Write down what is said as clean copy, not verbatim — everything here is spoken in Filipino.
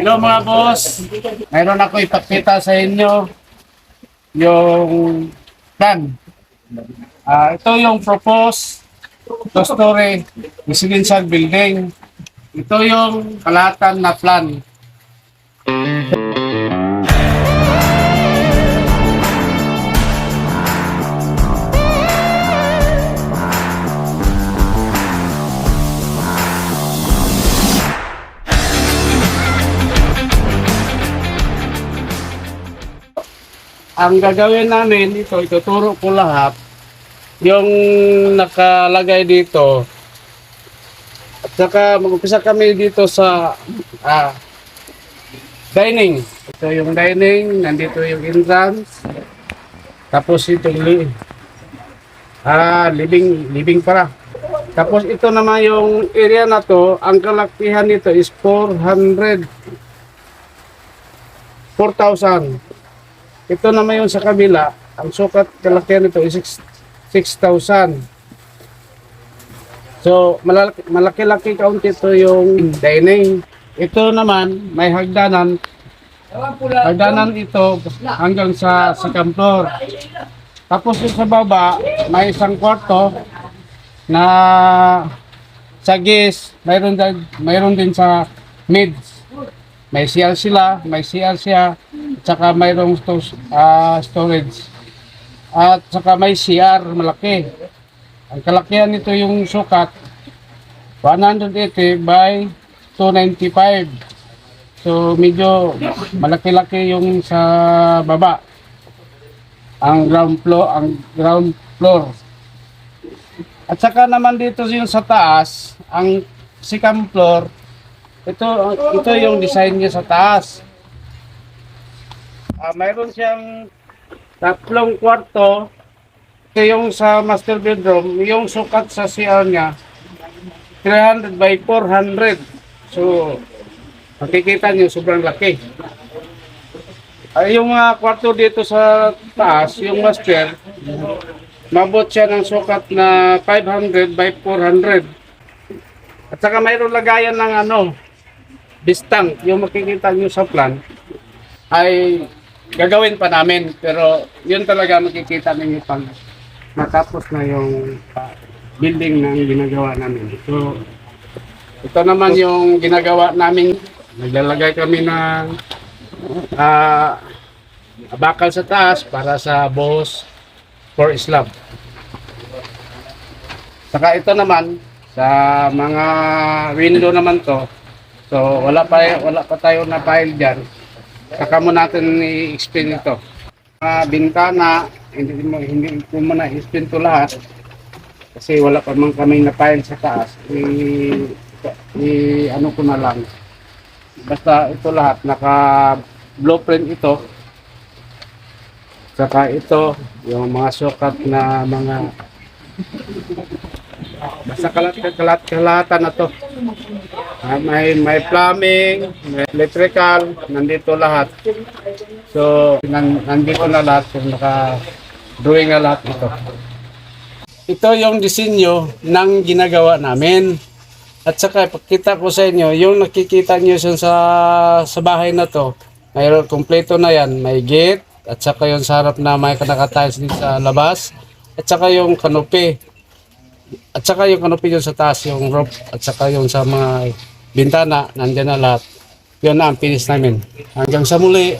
Hello mga boss, mayroon ako ipakita sa inyo yung plan. Ito yung proposed two-story residential building. Ito yung kalahatan na plan. Ang gagawin namin ito, ituturo ko lahat yung nakalagay dito. At saka mag-umpisa kami dito sa dining. Ito yung dining, nandito yung entrance. Tapos ito living para. Tapos ito naman yung area na to, ang kalakihan nito is 4,000. Ito naman yung sa kabila, ang sukat kalakihan nito is 6,000. So, malaki-laki kaunti ito yung dining. Ito naman, may hagdanan. Hagdanan ito hanggang sa second floor. Tapos yung sa baba, may isang kwarto na sa guest, mayroon din sa mids. May CR sila, may CR siya, at saka mayroong storage. At saka may CR malaki. Ang kalakihan nito yung sukat 180 by 295. So medyo malaki-laki yung sa baba. Ang ground floor. At saka naman dito yung sa taas, ang second floor, ito yung design niya sa taas. Mayroon siyang tatlong kwarto. Ito yung sa master bedroom, yung sukat sa CR niya 300 by 400. So makikita niyo sobrang laki. Yung mga kwarto dito sa taas, yung master, mabot siya ng sukat na 500 by 400. At saka mayroon lagayan ng bistang, yung makikita nyo sa plan ay gagawin pa namin, pero yun talaga makikita ninyo pag matapos na yung building na ginagawa namin. So ito naman yung ginagawa namin, naglalagay kami ng bakal sa taas para sa buhos for slab. Saka ito naman sa mga window naman to. So wala pa tayo na file diyan. Saka mo natin i-explain ito. Bintana, hindi ko muna i-explain to lahat kasi wala pa man kami na file sa taas. Ano ko na lang. Basta ito lahat naka blueprint ito. Saka ito yung mga sukat na mga basta kalahatan na to. May plumbing, may electrical, nandito lahat. So, nandito na lahat. So, naka-drawing na lahat ito. Ito yung disenyo ng ginagawa namin. At saka, pakita ko sa inyo, yung nakikita nyo sa bahay na to, mayroon kompleto na yan. May gate, at saka yung sa harap na may nakatiles din sa labas, at saka yung canopy. At saka yung canopy yun sa taas, yung roof, at saka yung sa mga bintana, nandyan na lahat. Yun na ang finish namin. Hanggang sa muli.